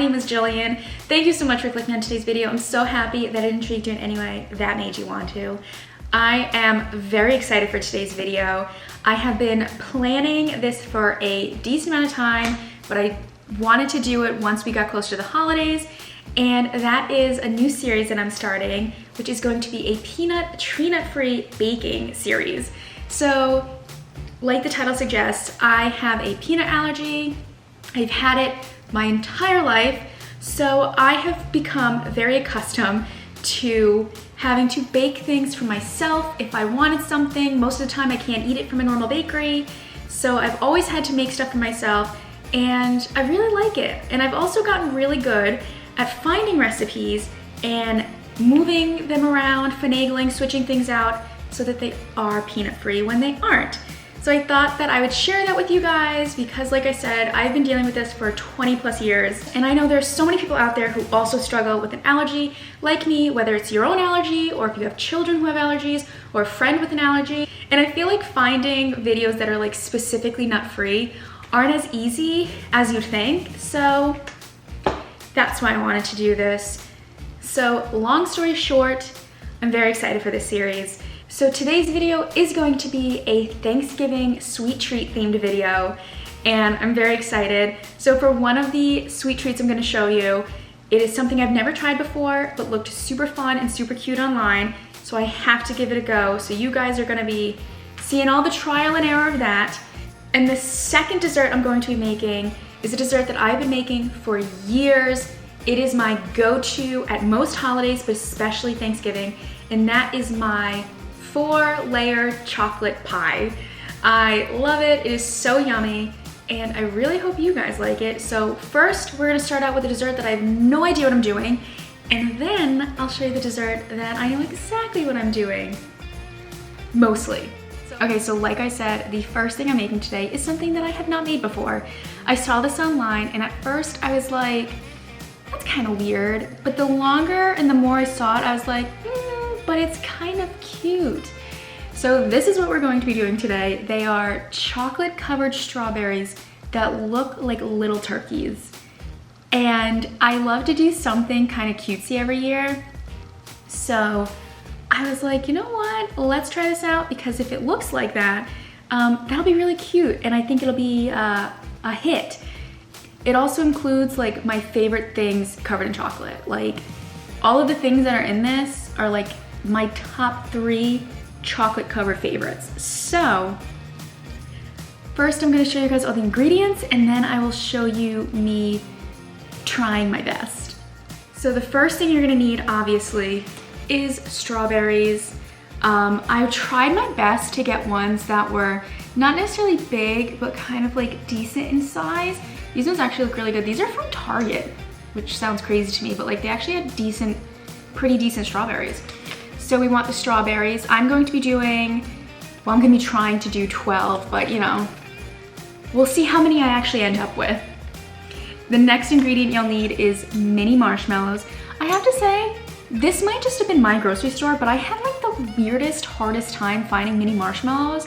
name is Jillian. Thank you so much for clicking on today's video. I'm so happy that it intrigued you in any way that made you want to. I am very excited for today's video. I have been planning this for a decent amount of time, but I wanted to do it once we got closer to the holidays, and that is a new series that I'm starting, which is going to be a peanut, tree nut-free baking series. So, like the title suggests, I have a peanut allergy. I've had it my entire life, so I have become very accustomed to having to bake things for myself if I wanted something. Most of the time I can't eat it from a normal bakery, so I've always had to make stuff for myself, and I really like it. And I've also gotten really good at finding recipes and moving them around, finagling, switching things out so that they are peanut-free when they aren't. So I thought that I would share that with you guys because, like I said, I've been dealing with this for 20 plus years, and I know there's so many people out there who also struggle with an allergy like me, whether it's your own allergy or if you have children who have allergies or a friend with an allergy. And I feel like finding videos that are like specifically nut-free aren't as easy as you'd think, so that's why I wanted to do this. So long story short, I'm very excited for this series. So today's video is going to be a Thanksgiving sweet treat themed video, and I'm very excited. So for one of the sweet treats I'm gonna show you, it is something I've never tried before, but looked super fun and super cute online, so I have to give it a go. So you guys are gonna be seeing all the trial and error of that. And the second dessert I'm going to be making is a dessert that I've been making for years. It is my go-to at most holidays, but especially Thanksgiving, and that is my 4-layer chocolate pie. I love it. It is so yummy, and I really hope you guys like it. So first, we're gonna start out with a dessert that I have no idea what I'm doing, and then I'll show you the dessert that I know exactly what I'm doing, mostly. Okay, so like I said, the first thing I'm making today is something that I have not made before. I saw this online, and at first I was like, that's kind of weird, but the longer and the more I saw it, I was like, but it's kind of cute. So this is what we're going to be doing today. They are chocolate covered strawberries that look like little turkeys. And I love to do something kind of cutesy every year. So I was like, you know what? Let's try this out, because if it looks like that, that'll be really cute. And I think it'll be a hit. It also includes like my favorite things covered in chocolate. Like all of the things that are in this are like my top 3 chocolate covered favorites. So first I'm gonna show you guys all the ingredients, and then I will show you me trying my best. So the first thing you're gonna need, obviously, is strawberries. I tried my best to get ones that were not necessarily big, but kind of like decent in size. These ones actually look really good. These are from Target, which sounds crazy to me, but like they actually had pretty decent strawberries. So we want the strawberries. I'm going to be doing, well, I'm gonna be trying to do 12, but you know, we'll see how many I actually end up with. The next ingredient you'll need is mini marshmallows. I have to say, this might just have been my grocery store, but I had like the weirdest, hardest time finding mini marshmallows,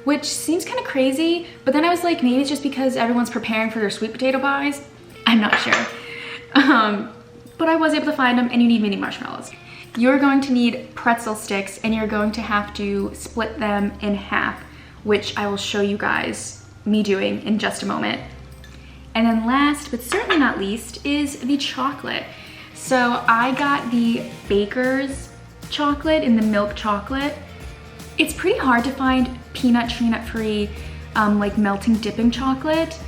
which seems kind of crazy, but then I was like, maybe it's just because everyone's preparing for their sweet potato pies. I'm not sure. But I was able to find them, and you need mini marshmallows. You're going to need pretzel sticks, and you're going to have to split them in half, which I will show you guys me doing in just a moment. And then last, but certainly not least, is the chocolate. So I got the Baker's chocolate in the milk chocolate. It's pretty hard to find peanut, tree nut free, like melting dipping chocolate,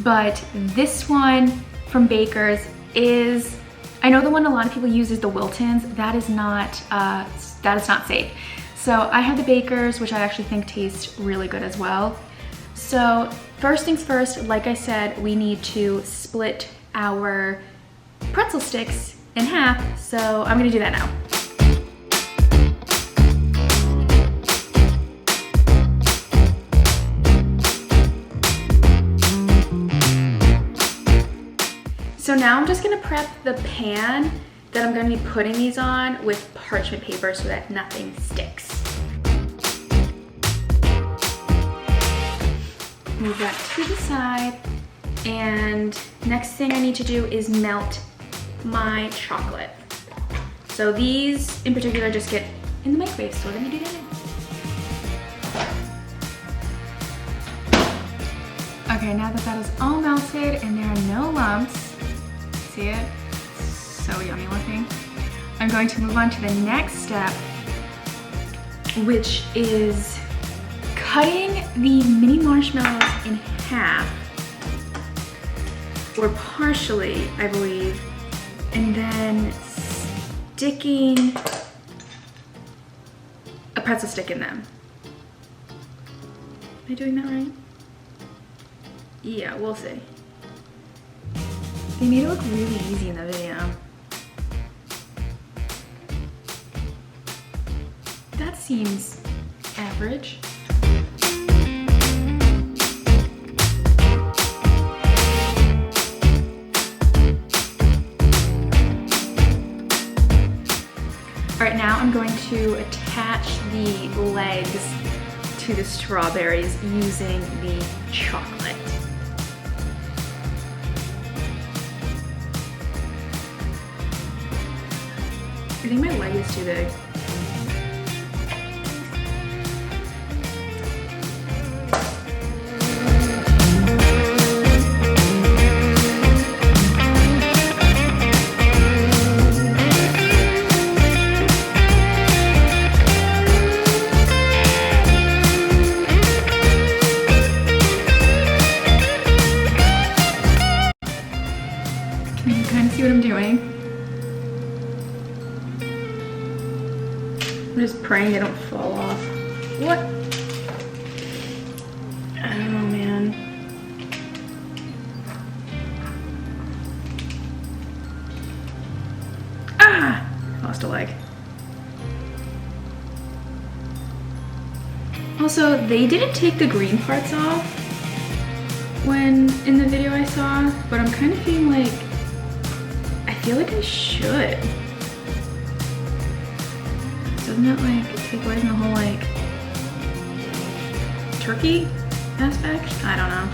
but this one from Baker's is, I know the one a lot of people use is the Wilton's. That is not safe. So I have the Baker's, which I actually think tastes really good as well. So first things first, like I said, we need to split our pretzel sticks in half. So I'm gonna do that now. So now I'm just gonna prep the pan that I'm gonna be putting these on with parchment paper so that nothing sticks. Move that to the side. And next thing I need to do is melt my chocolate. So these in particular just get in the microwave, so let me do that now. Okay, now that that is all melted and there are no lumps, see it? So yummy looking. I'm going to move on to the next step, which is cutting the mini marshmallows in half, or partially, I believe, and then sticking a pretzel stick in them. Am I doing that right? Yeah, we'll see. They made it look really easy in the video. That seems average. All right, now I'm going to attach the legs to the strawberries using the chocolate. I think my leg is too big. Can you kind of see what I'm doing? I'm just praying they don't fall off. What? I don't know, man. Ah! Lost a leg. Also, they didn't take the green parts off when in the video I saw, but I'm kind of feeling like I feel like I should. Doesn't it like take away from the whole like turkey aspect? I don't know.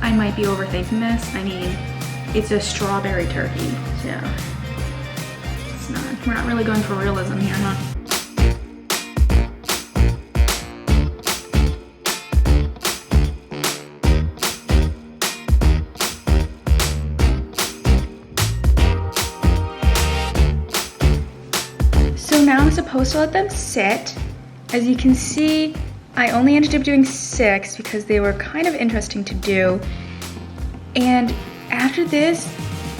I might be overthinking this. I mean, it's a strawberry turkey, so it's not, we're not really going for realism here, huh? Now I'm supposed to let them sit. As you can see, I only ended up doing 6 because they were kind of interesting to do. And after this,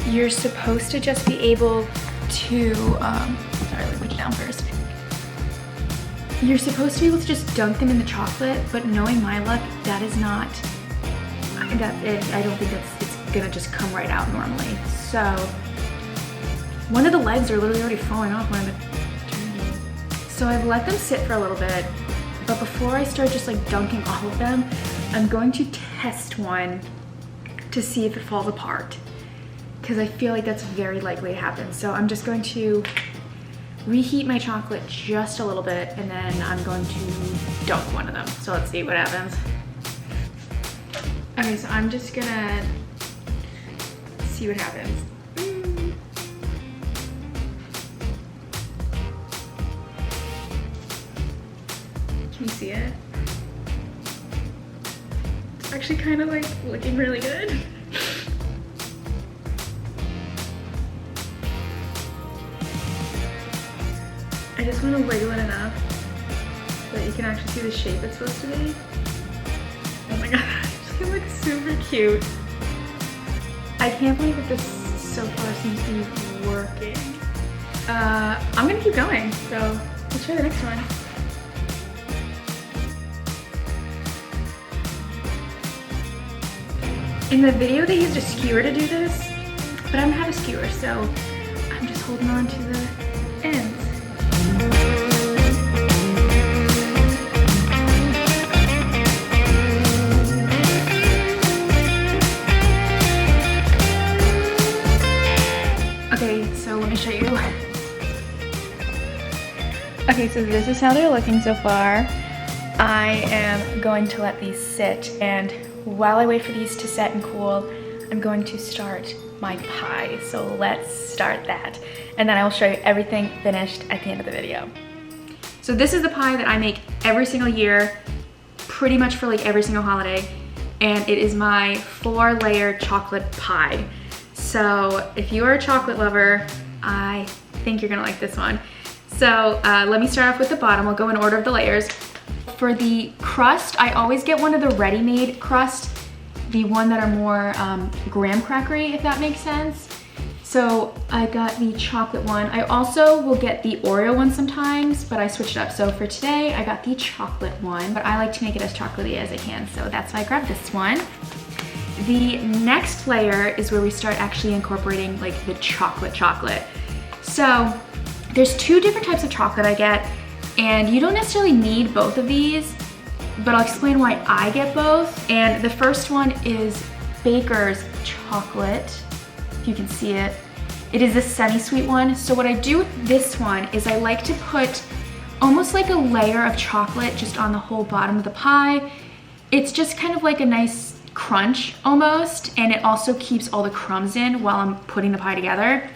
you're supposed to just be able to, sorry, let me put it down first. You're supposed to be able to just dunk them in the chocolate, but knowing my luck, that is not, I don't think it's gonna just come right out normally. So, one of the legs are literally already falling off one of the. So I've let them sit for a little bit, but before I start just like dunking all of them, I'm going to test one to see if it falls apart, because I feel like that's very likely to happen. So I'm just going to reheat my chocolate just a little bit, and then I'm going to dunk one of them. So let's see what happens. Okay, so I'm just gonna see what happens. Can you see it? It's actually kind of like looking really good. I just want to wiggle it enough so that you can actually see the shape it's supposed to be. Oh my god, it's gonna look super cute. I can't believe that this so far seems to be working. I'm gonna keep going, so let's try the next one. In the video, they used a skewer to do this, but I don't have a skewer, so I'm just holding on to the ends. Okay, so let me show you. Okay, so this is how they're looking so far. I am going to let these sit, and while I wait for these to set and cool, I'm going to start my pie. So let's start that. And then I will show you everything finished at the end of the video. So this is the pie that I make every single year, pretty much for like every single holiday. And it is my 4-layer chocolate pie. So if you are a chocolate lover, I think you're gonna like this one. So let me start off with the bottom. I'll go in order of the layers. For the crust, I always get one of the ready-made crust, the one that are more graham crackery, if that makes sense. So I got the chocolate one. I also will get the Oreo one sometimes, but I switched it up. So for today, I got the chocolate one, but I like to make it as chocolatey as I can. So that's why I grabbed this one. The next layer is where we start actually incorporating like the chocolate. So there's 2 different types of chocolate I get, and you don't necessarily need both of these, but I'll explain why I get both. And the first one is Baker's chocolate. If you can see it. It is a semi-sweet one. So what I do with this one is I like to put almost like a layer of chocolate just on the whole bottom of the pie. It's just kind of like a nice crunch almost, and it also keeps all the crumbs in while I'm putting the pie together.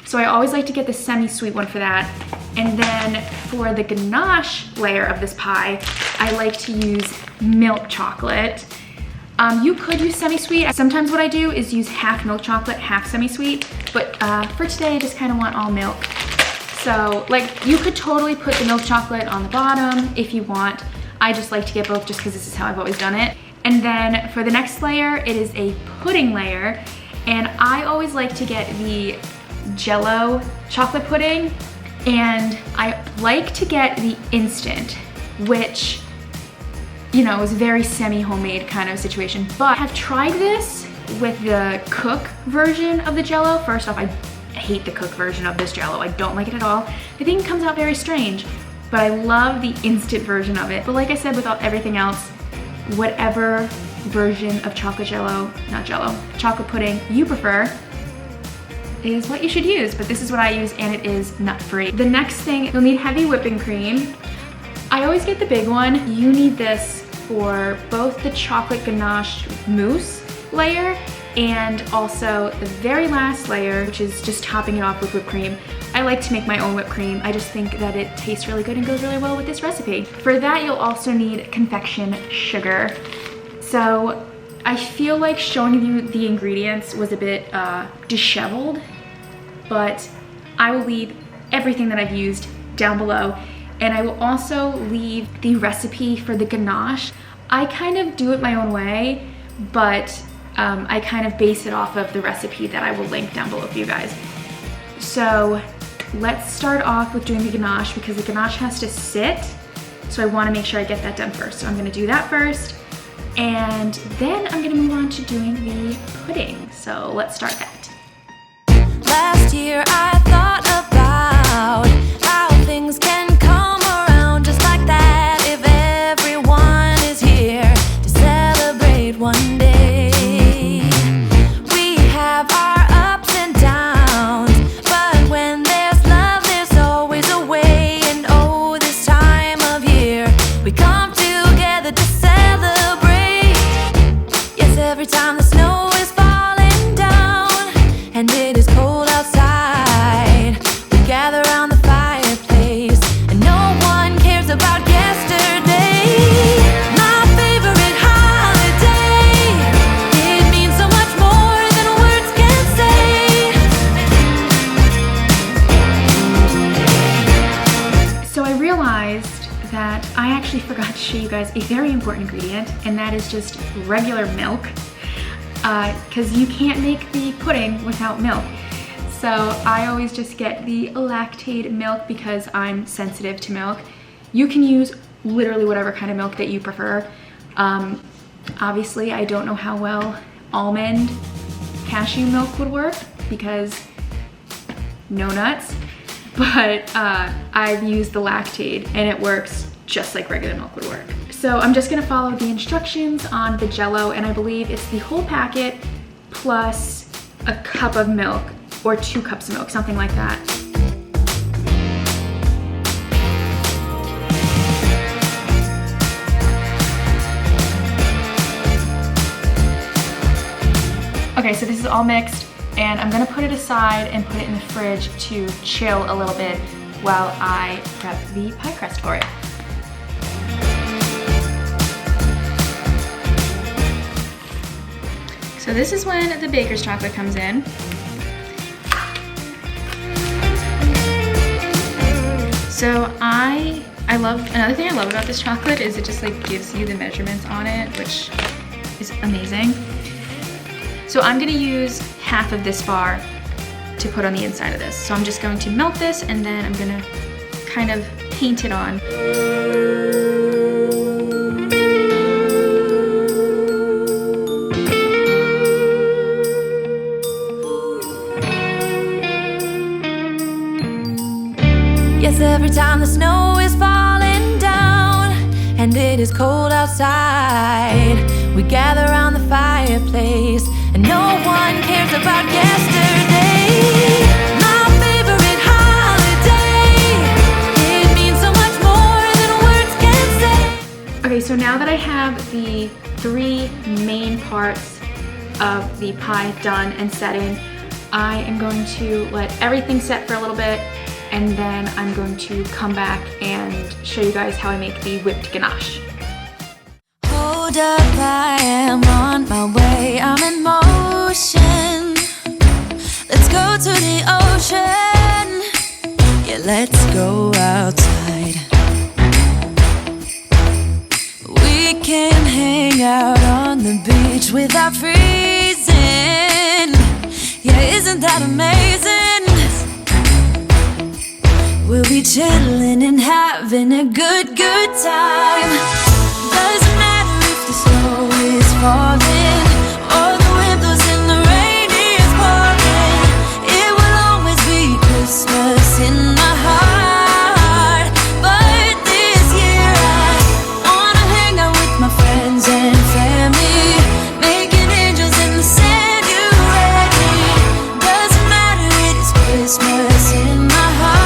So I always like to get the semi-sweet one for that. And then for the ganache layer of this pie, I like to use milk chocolate. You could use semi-sweet. Sometimes what I do is use half milk chocolate, half semi-sweet, but for today I just kind of want all milk. So like you could totally put the milk chocolate on the bottom if you want. I just like to get both just because this is how I've always done it. And then for the next layer, it is a pudding layer. And I always like to get the Jello chocolate pudding. And I like to get the instant, which, you know, is a very semi-homemade kind of situation. But I have tried this with the cook version of the Jello. First off, I hate the cook version of this Jello. I don't like it at all. I think it comes out very strange, but I love the instant version of it. But like I said, with everything else, whatever version of chocolate chocolate pudding you prefer is what you should use. But this is what I use, and it is nut-free. The next thing, you'll need heavy whipping cream. I always get the big one. You need this for both the chocolate ganache mousse layer and also the very last layer, which is just topping it off with whipped cream. I like to make my own whipped cream. I just think that it tastes really good and goes really well with this recipe. For that, you'll also need confection sugar. So I feel like showing you the ingredients was a bit disheveled, but I will leave everything that I've used down below. And I will also leave the recipe for the ganache. I kind of do it my own way, but I kind of base it off of the recipe that I will link down below for you guys. So let's start off with doing the ganache because the ganache has to sit. So I want to make sure I get that done first. So I'm going to do that first. And then I'm going to move on to doing the pudding. So let's start that. Last year I thought about how things can come around just like that if everyone is here to celebrate one day. We have our ups and downs, but when there's love there's always a way. And oh, this time of year we come together to celebrate. Yes, every time the snow is falling down and it is cold outside, we gather around the fireplace and no one cares about yesterday. My favorite holiday, it means so much more than words can say. So I realized that I actually forgot to show you guys a very important ingredient, and that is just regular milk, because you can't make the pudding without milk. So I always just get the lactate milk because I'm sensitive to milk. You can use literally whatever kind of milk that you prefer. Obviously, I don't know how well almond cashew milk would work because no nuts, but I've used the lactate and it works just like regular milk would work. So I'm just gonna follow the instructions on the Jello, and I believe it's the whole packet plus a cup of milk or 2 cups of milk, something like that. Okay, so this is all mixed, and I'm gonna put it aside and put it in the fridge to chill a little bit while I prep the pie crust for it. So this is when the baker's chocolate comes in. So another thing I love about this chocolate is it just like gives you the measurements on it, which is amazing. So I'm gonna use half of this bar to put on the inside of this. So I'm just going to melt this and then I'm gonna kind of paint it on. Yes, every time the snow is falling down and it is cold outside, we gather around the fireplace and no one cares about yesterday. My favorite holiday, it means so much more than words can say. Okay, so now that I have the 3 main parts of the pie done and setting, I am going to let everything set for a little bit, and then I'm going to come back and show you guys how I make the whipped ganache. Hold up, I am on my way, I'm in motion. Let's go to the ocean. Yeah, let's go outside. We can hang out on the beach without freezing. Yeah, isn't that amazing? We'll be chilling and having a good time. Doesn't matter if the snow is falling or the wind blows and the rain is pouring. It will always be Christmas in my heart. But this year I wanna hang out with my friends and family, making angels in the sand, you and me. Doesn't matter, it is Christmas in my heart.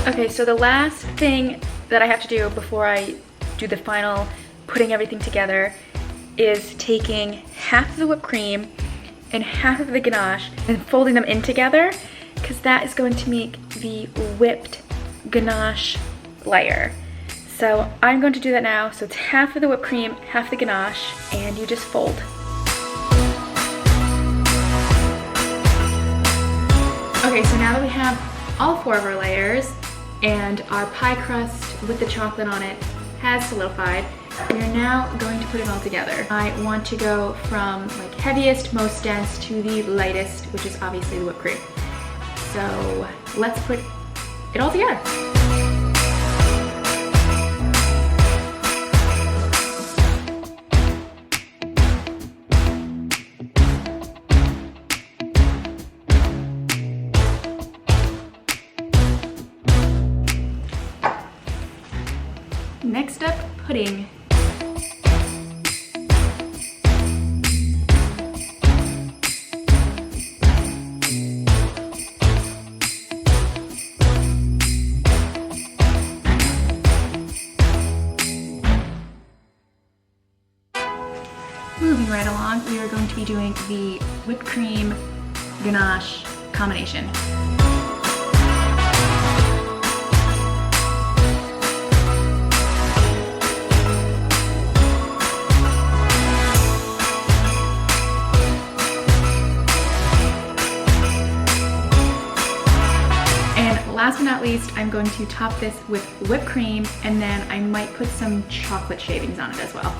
Okay, so the last thing that I have to do before I do the final putting everything together is taking half of the whipped cream and half of the ganache and folding them in together, because that is going to make the whipped ganache layer. So I'm going to do that now. So it's half of the whipped cream, half the ganache, and you just fold. Okay, so now that we have all 4 of our layers and our pie crust with the chocolate on it has solidified, we are now going to put it all together. I want to go from like heaviest, most dense to the lightest, which is obviously the whipped cream. So let's put it all together. Next up, pudding. Moving right along, we are going to be doing the whipped cream ganache combination. Last but not least, I'm going to top this with whipped cream, and then I might put some chocolate shavings on it as well.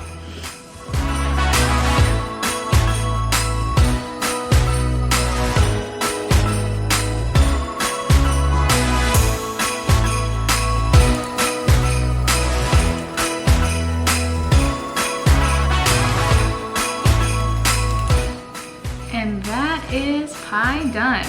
And that is pie done.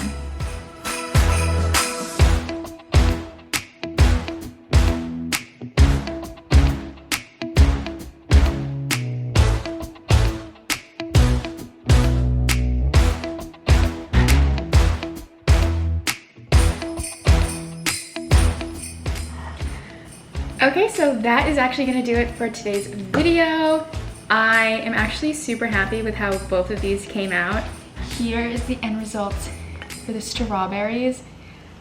Okay, so that is actually gonna do it for today's video. I am actually super happy with how both of these came out. Here is the end result for the strawberries.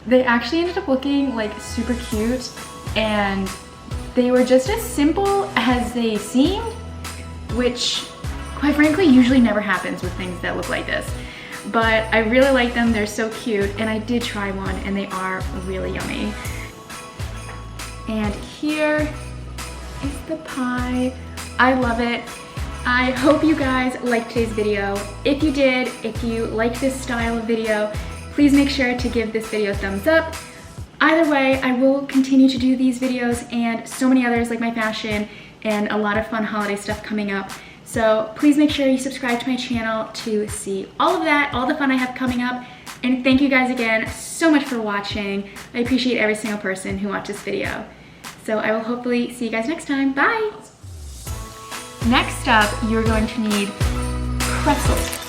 They actually ended up looking like super cute, and they were just as simple as they seemed, which quite frankly usually never happens with things that look like this. But I really like them, they're so cute, and I did try one and they are really yummy. And here is the pie. I love it. I hope you guys liked today's video. If you did, if you like this style of video, please make sure to give this video a thumbs up. Either way, I will continue to do these videos and so many others like my fashion and a lot of fun holiday stuff coming up. So please make sure you subscribe to my channel to see all of that, all the fun I have coming up. And thank you guys again so much for watching. I appreciate every single person who watched this video. So I will hopefully see you guys next time. Bye! Next up, you're going to need pretzels.